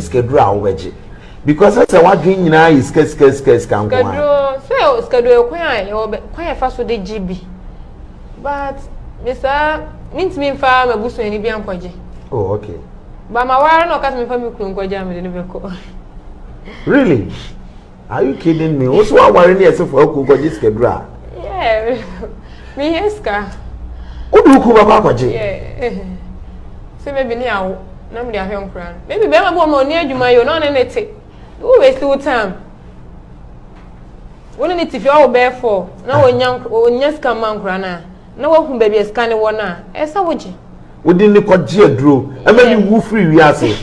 is kedra obeje because I say what dream nyina is kes kan kwa kedro say kedro kwan fa so de GB but Mr. means me fa mabuso eni bia nkwaje oh okay ba ma wara no ka me fa me kunu nkwaje am de ne beko really are you kidding me what's what worry na yese for ku nkwaje kedra yeah me heska odu ku ba kwaje yeah say maybe ni awo na me de ahwe nkran maybe be ma bo ma oni adwuma yo no na nete we waste your time woni ni tifi awo be for na wonya ska man nkran na wahu baby scan wona esa woje wodi ni kwaje aduro e ma ni wu free wi ase